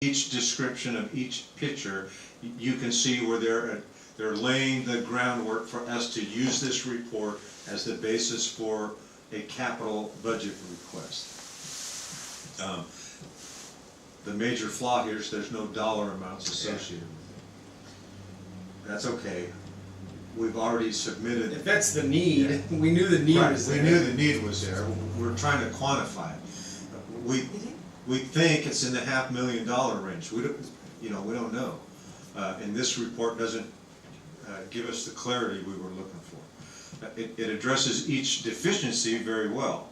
each description of each picture, you can see where they're laying the groundwork for us to use this report as the basis for a capital budget request. The major flaw here is there's no dollar amounts associated with it. That's okay. We've already submitted. If that's the need, we knew the need was there. We knew the need was there. We're trying to quantify it. We think it's in the $500,000 range. We don't know. And this report doesn't give us the clarity we were looking for. It addresses each deficiency very well.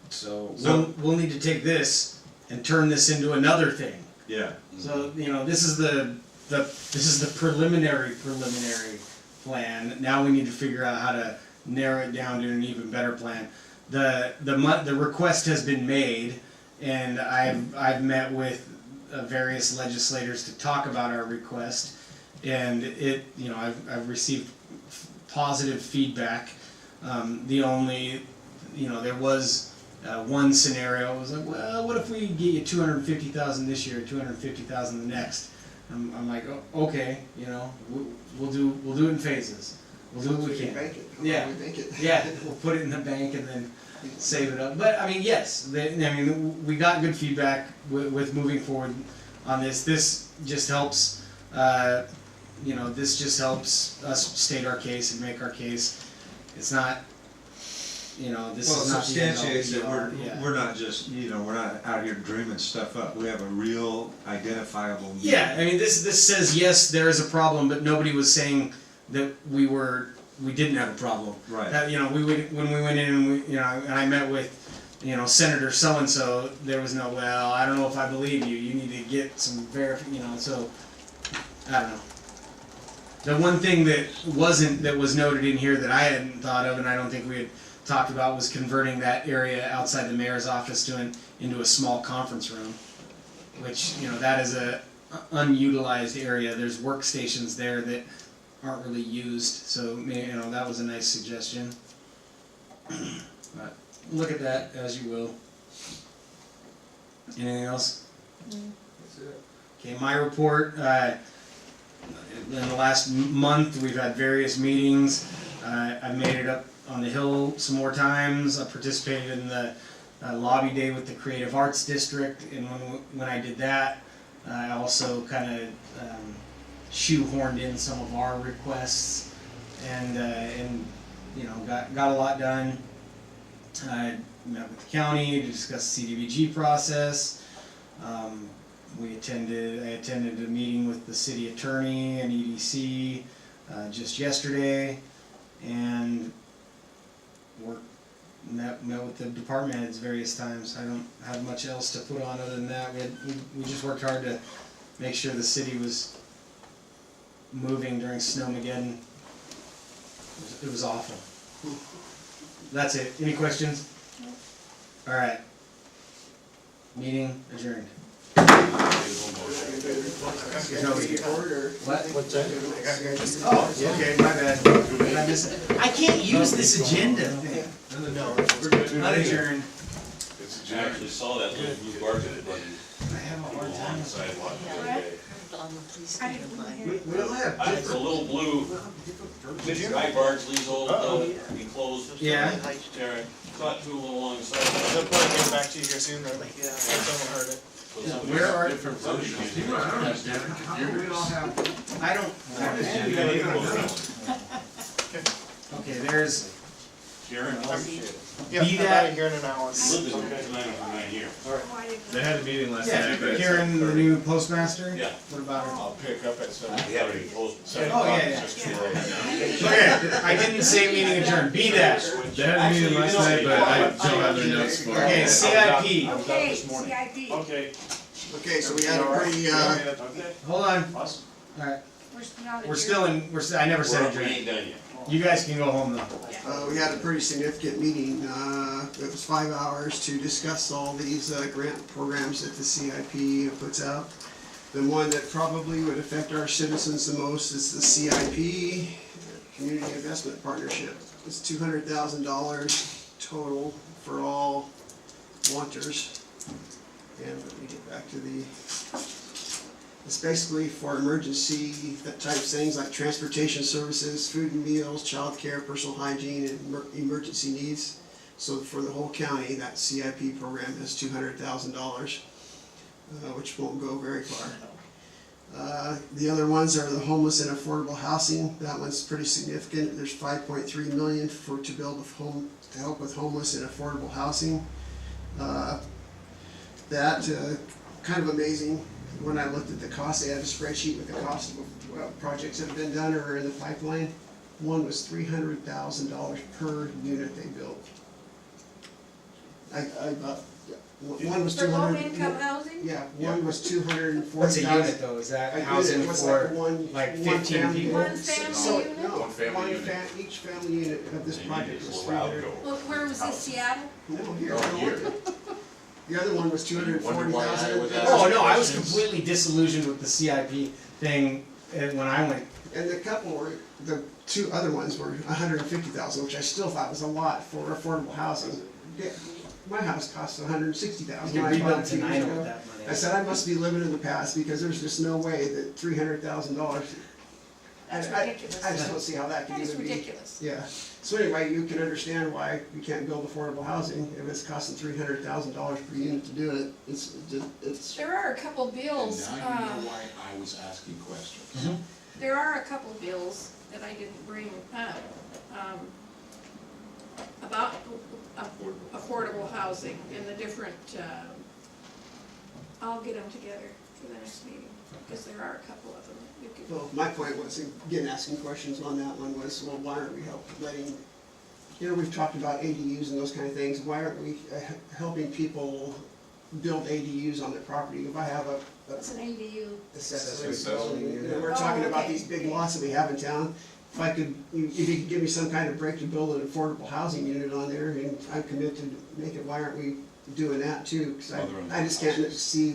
So we'll need to take this and turn this into another thing. Yeah. So this is the preliminary plan. Now we need to figure out how to narrow it down to an even better plan. The request has been made, and I've met with various legislators to talk about our request, and I've received positive feedback. The only there was one scenario was like, well, what if we get you $250,000 this year, $250,000 the next? I'm like, oh, okay, we'll do it in phases. We'll do what we can. Yeah, yeah, we'll put it in the bank and then save it up. But I mean, yes, we got good feedback with moving forward on this. This just helps. This just helps us state our case and make our case. It's not. This is not substantiates that we're not just we're not out here dreaming stuff up. We have a real identifiable need. Yeah, I mean this says yes, there is a problem, but nobody was saying that we didn't have a problem. Right. When we went in and and I met with Senator so and so, there was no, well, I don't know if I believe you. You need to get some so I don't know. The one thing that was noted in here that I hadn't thought of, and I don't think we had talked about, was converting that area outside the mayor's office into a small conference room, which that is a unutilized area. There's workstations there that aren't really used, so that was a nice suggestion. But look at that as you will. Anything else? That's it. Okay, my report. In the last month, we've had various meetings. I've made it up on the Hill some more times. I participated in the lobby day with the Creative Arts District, and when I did that, I also kind of shoehorned in some of our requests, and got a lot done. I met with the county to discuss the CDBG process. I attended a meeting with the city attorney and EDC just yesterday, and met with the department heads various times. I don't have much else to put on other than that. We just worked hard to make sure the city was moving during Snowmageddon. It was awful. That's it. Any questions? All right. Meeting adjourned. What? What's that? Oh, okay, my bad. Did I miss it? I can't use this agenda thing. No. Unadjourned. I actually saw that little blue bar that it running I have a hard along time. the sidewalk the other day. We don't have It's a little blue, Guy Bardsley's old enclosed. Yeah. There, I caught two along the They'll sidewalk. probably get back to you here soon, though. Yeah. Someone heard it. So somebody Where has are- different zoning I don't understand. How do we all have? I don't. Okay, there's. Karen, Yeah, Be I'm that- out of here in an hour. Liz is tonight, I'm not here. They had a meeting last Yeah, night, but it's Karen, the 7:30. new postmaster? Yeah. What about her? I'll pick up at 7. We haven't even closed. Oh, yeah. Okay, I didn't say meeting adjourned. Be that. They had a meeting last night, but I don't have their notes for Okay, it. CIP. Okay, CIP. Okay. Okay, so we had a pretty, Hold on. Awesome. Alright, We're still not I never said We adjourned. ain't done yet. You guys can go home though. we had a pretty significant meeting. It was 5 hours to discuss all these grant programs that the CIP puts out. The one that probably would affect our citizens the most is the CIP, Community Investment Partnership. It's $200,000 total for all wanters. And let me get back to the, it's basically for emergency type things like transportation services, food and meals, childcare, personal hygiene, and emergency needs. So for the whole county, that CIP program is $200,000, which won't go very far. The other ones are the homeless and affordable housing. That one's pretty significant. There's $5.3 million to help with homeless and affordable housing. Kind of amazing. When I looked at the cost, they had a spreadsheet with the cost of projects that have been done or are in the pipeline. One was $300,000 per unit they built. One was For 200. low-income housing? Yeah, one was 240,000. What's a unit though? Is that housing was for one- like one 15 family people? One family So, unit? no, One family unit. each family unit of this project was We're 300. outdoor. Well, where was this, Seattle? No, here. Oh, here. The other one was Wonder why I was 240,000. asking. Oh no, I was completely disillusioned with the CIP thing when I went. And the two other ones were 150,000, which I still thought was a lot for affordable housing. Yeah, my house cost 160,000. You when could I bought rebuild it 2 years Tenino ago. with that money. I said I must be living in the past because there's just no way that $300,000. That's I ridiculous. just don't see how that could That is even be. ridiculous. Yeah, so anyway, you can understand why we can't build affordable housing if it's costing $300,000 per unit to do it. It's. There are a couple bills, And now you know why I was asking questions. there are a couple bills that I didn't bring up, about affordable housing and the different, I'll get them together for the next meeting, because there are a couple of them. You could- Well, my point was, again, asking questions on that one was, well, why aren't we letting, we've talked about ADUs and those kind of things, why aren't we helping people build ADUs on their property? If I have What's an ADU? accessory Accessory building, unit. we're talking Oh, about okay, these big okay. lots that we have in town, if you could give me some kind of break to build an affordable housing unit on there, and I commit to make it, why aren't we doing that too? Because I just can't see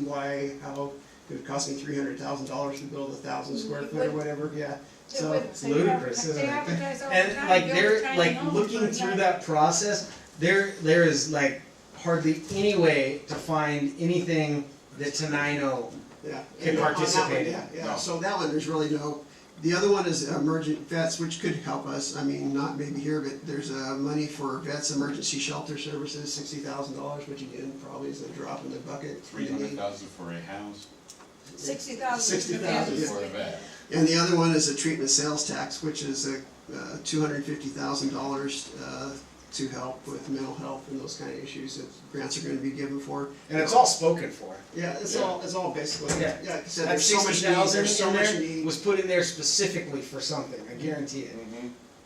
how it would cost me $300,000 to build 1,000 square foot or whatever, yeah. So, It's ludicrous, isn't They it? advertise all the And time, like build they're tiny like homes looking for through that. that process, there is like hardly any way to find anything that Tenino yeah. Can And on that one, participate in. Yeah, No. so that one, there's really no, the other one is emergent vets, which could help us, I mean, not maybe here, but there's money for vets emergency shelter services, $60,000, which again, probably is a drop in the bucket. 300,000 for a house, 60,000. 60,000, yeah. for a vet. And the other one is a treatment sales tax, which is $250,000 to help with mental health and those kind of issues that grants are gonna be given for. and it's all spoken for. Yeah, it's all basically, Yeah. like I said, That there's so much need, 60,000 there's so in much there need. was put in there specifically for something. I guarantee it.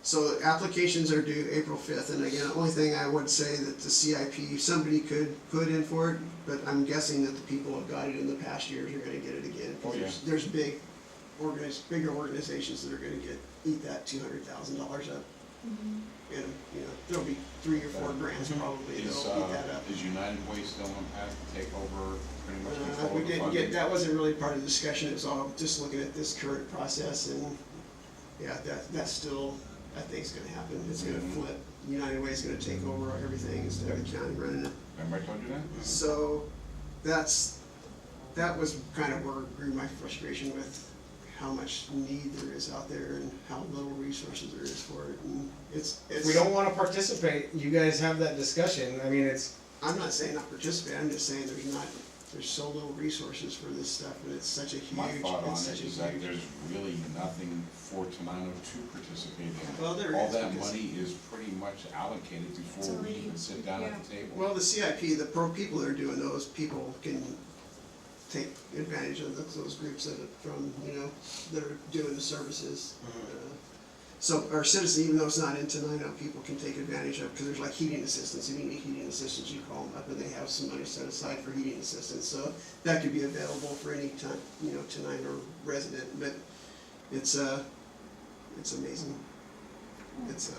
So applications are due April 5th, and again, the only thing I would say that the CIP, somebody could put in for it, but I'm guessing that the people who have got it in the past years are gonna get it again. Oh, yeah. There's bigger organizations that are gonna eat that $200,000 up. And, there'll be 3 or 4 grants probably that'll eat that up. Is United Way still on path to take over pretty much control We of the didn't funding? get, that wasn't really part of the discussion, it was all just looking at this current process, and, yeah, that's still, I think it's gonna happen, it's gonna flip. United Way's gonna take over everything instead of the county running it. Remember I told you that? So, that was kind of where grew my frustration with how much need there is out there and how little resources there is for it, and it's. If we don't want to participate, you guys have that discussion. I mean, it's I'm not saying not participate, I'm just saying there's so little resources for this stuff, and it's such a huge, My thought on it's it such a is that huge. there's really nothing for Tenino to participate in. Well, there All is, that because- money is pretty much allocated before we already- even sit down yeah. at the table. Well, the CIP, the people that are doing those, people can take advantage of those groups that are that are doing the services. So our citizen, even though it's not in Tenino, people can take advantage of, because there's like heating assistance, if you need heating assistance, you call them up and they have some money set aside for heating assistance, so that could be available for any time, Tenino resident, but it's amazing. It's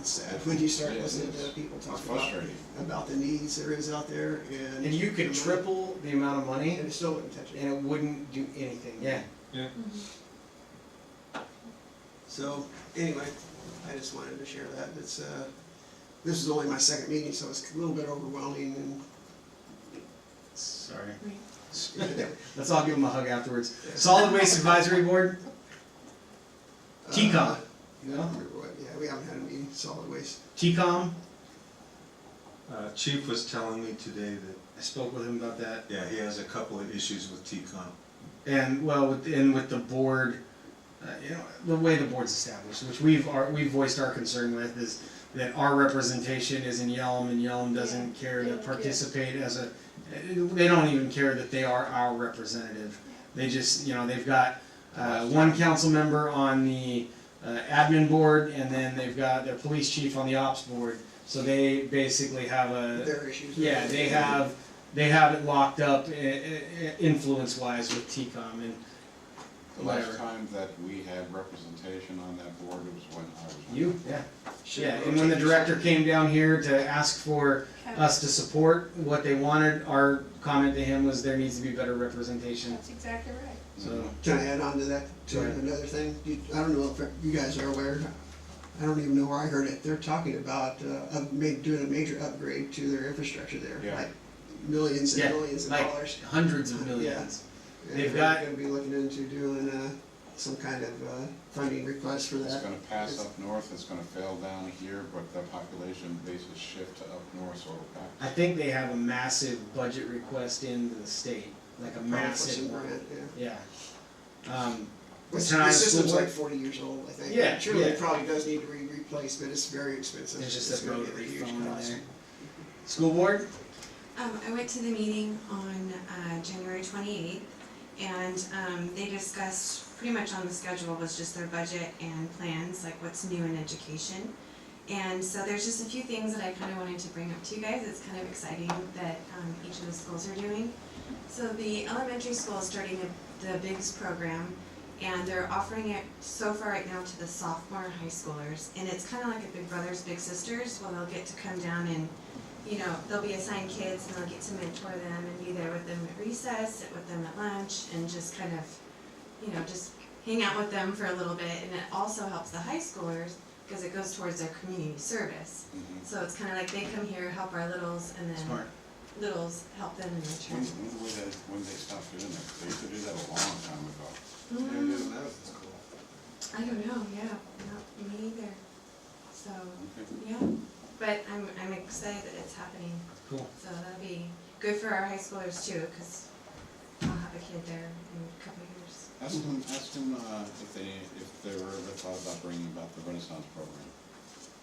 sad when you start It is. listening to people It's talk frustrating. about the needs there is out there, and. and you could triple the amount of money, And it still wouldn't touch it. and it wouldn't do anything. Yeah. So, anyway, I just wanted to share that. This is only my second meeting, so it's a little bit overwhelming, and Sorry. Right. Let's all give them a hug afterwards. Solid Waste Advisory Board, TCOM. I don't remember what, yeah, we haven't had a meeting, solid waste. TCOM, Chief was telling me today that, I spoke with him about that. yeah, he has a couple of issues with T-COM. And well, with the board, you know, the way the board's established, which we've voiced our concern with, is that our representation is in Yelm, and Yelm doesn't care they to don't care. participate as a. They don't even care that they are our representative. They just, you know, they've got one council member on the admin board, and then they've got their police chief on the ops board. So they basically have a. Their issues. Yeah, they have it locked up influence-wise with TCOM and The whatever. last time that we had representation on that board, it was when I was on. You, yeah. Should Yeah, rotate and when the each director other. came down here to ask for us to support what they wanted, our comment to him was there needs to be better representation, That's exactly right. so. Can I add on to that, Go to ahead. another thing? I don't know if you guys are aware, I don't even know where I heard it, they're talking about, doing a major upgrade to their infrastructure there. Yeah. Like millions and Yeah, millions of like dollars. hundreds of millions. And They've they're got- gonna be looking into doing, some kind of, funding request for It's that. gonna pass up north, it's gonna fail down here, but the population bases shift to up north, so it'll pass. I think they have a massive budget request into the state, like a Probably for massive some one. grant, yeah. Yeah. This Tenino the School system's Board? like 40 years old, I think. Yeah, Surely yeah. it probably does need to be replaced, but it's very expensive. There's just It's a gonna be rotary huge phone in cost. there. School board? I went to the meeting on January 28th, and they discussed, pretty much on the schedule was just their budget and plans, like what's new in education. And so there's just a few things that I kind of wanted to bring up to you guys. It's kind of exciting that each of the schools are doing. So the elementary school is starting the BIGS program, and they're offering it so far right now to the sophomore high schoolers. And it's kind of like a Big Brothers Big Sisters, where they'll get to come down and, you know, they'll be assigned kids and they'll get to mentor them and be there with them at recess, sit with them at lunch, and just kind of, you know, just hang out with them for a little bit. And it also helps the high schoolers because it goes towards their community service. Mhm. So it's kind of like they come here, help our littles, and then Smart. littles help them in return. When they stopped doing that, they used to do that a long time ago. I don't know, yeah, not me either. So, Okay. yeah, but I'm excited that it's happening. Cool. So that'll be good for our high schoolers too, because I'll have a kid there in a couple of years. Ask them if they were ever thought about bringing about the Renaissance program.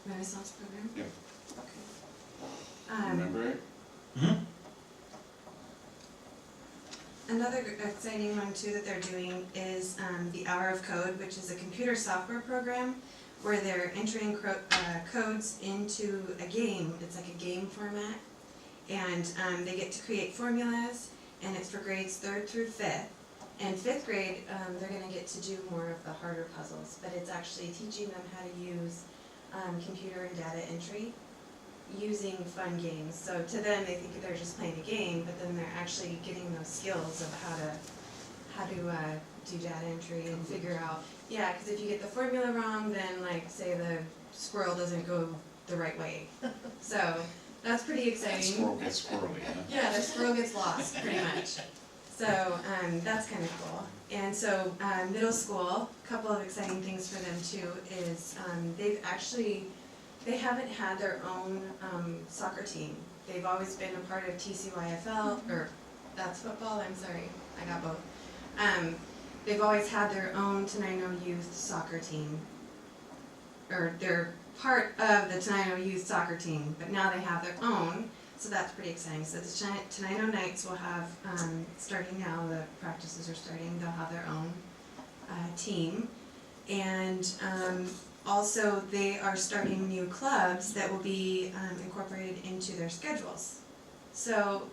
Renaissance program? Yeah. Okay. Remember it? Another exciting one too that they're doing is the Hour of Code, which is a computer software program where they're entering codes into a game. It's like a game format, and they get to create formulas, and it's for grades 3rd through 5th. And 5th grade, they're going to get to do more of the harder puzzles, but it's actually teaching them how to use computer and data entry using fun games. So to them, they think they're just playing a game, but then they're actually getting those skills of how to do data entry and figure out, yeah, because if you get the formula wrong, then like say the squirrel doesn't go the right way. So that's pretty That exciting. squirrel gets squirrely, huh? Yeah, the squirrel gets lost, pretty much. So, that's kind of cool. And so, middle school, a couple of exciting things for them too is, they haven't had their own, soccer team. They've always been a part of TCYFL, or that's football, I'm sorry, I got both. They've always had their own Tenino youth soccer team. Or they're part of the Tenino youth soccer team, but now they have their own. So that's pretty exciting. So the Tenino Knights will have, starting now, the practices are starting, they'll have their own team. And also they are starting new clubs that will be incorporated into their schedules. So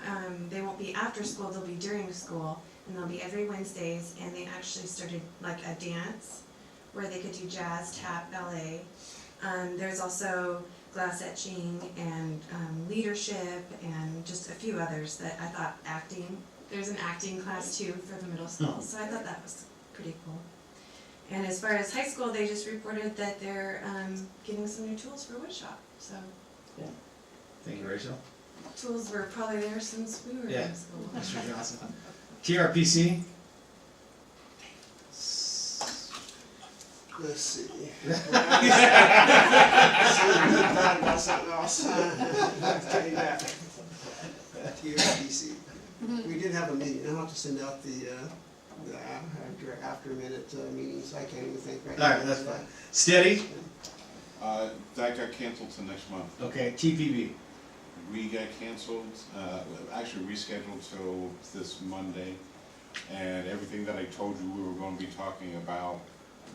they won't be after school, they'll be during school, and they'll be every Wednesdays, and they actually started like a dance where they could do jazz, tap, ballet. There's also glass etching and leadership and just a few others that I thought acting. There's an acting class too for the middle school, so I thought that was pretty cool. And as far as high school, they just reported that they're getting some new tools for woodshop, so. Thank you, Rachel. tools were probably there since we were Yeah. in school. Mr. Johnson. TRPC. Let's see. Thought about something else. I'll tell you that. TRPC. We did have a meeting. I'll have to send out the after minute meetings. I can't even think right now. Alright, that's fine. Steady. That got canceled till next month. Okay, TPB. We got canceled, actually rescheduled till this Monday. And everything that I told you we were gonna be talking about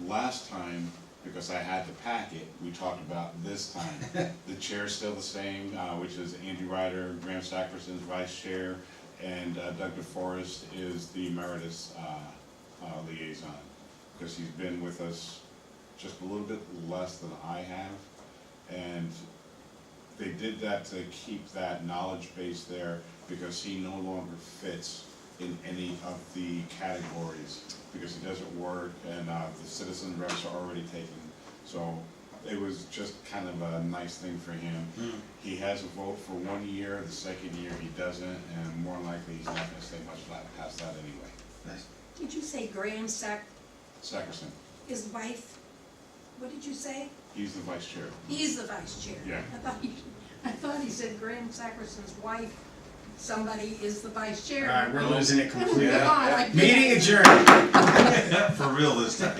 last time, because I had the packet, we talked about this time. The chair's still the same, which is Andy Ryder, Graham Sackerson's vice chair, and Doug DeForest is the emeritus liaison, because he's been with us just a little bit less than I have. And they did that to keep that knowledge base there, because he no longer fits in any of the categories, because he doesn't work, and the citizen reps are already taken. So it was just kind of a nice thing for him. He has a vote for 1 year, the second year he doesn't, and more likely he's not gonna stay much past that anyway. Nice. Did you say Graham Sackerson, his wife? What did you say? he's the vice chair. He's the vice chair. Yeah. I thought he said Graham Sackerson's wife, somebody is the vice chair. Alright, we're losing it completely. God, I get Meeting it. adjourned. For real this time.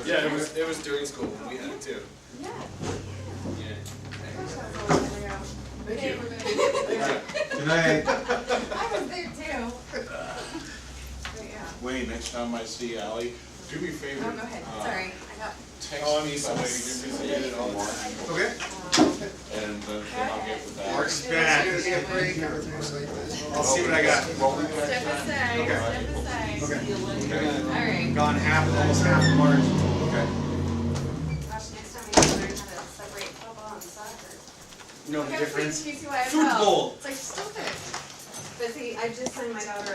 Yeah, it was during school, we had it too. Yeah. Thank you. Good night. I was there too. But yeah. Wayne, next time I see Ally, do me a favor. Oh, go ahead, sorry, I got. Text me by it all the time. Okay. And then I'll get with that. Mark's back. I'll see what I got. Step aside, step aside. Alright. Gone almost half of March. Okay. Gosh, next time we learn how to separate football and soccer. You know the difference? You see why I Football. It's like stupid. But see, I just signed my daughter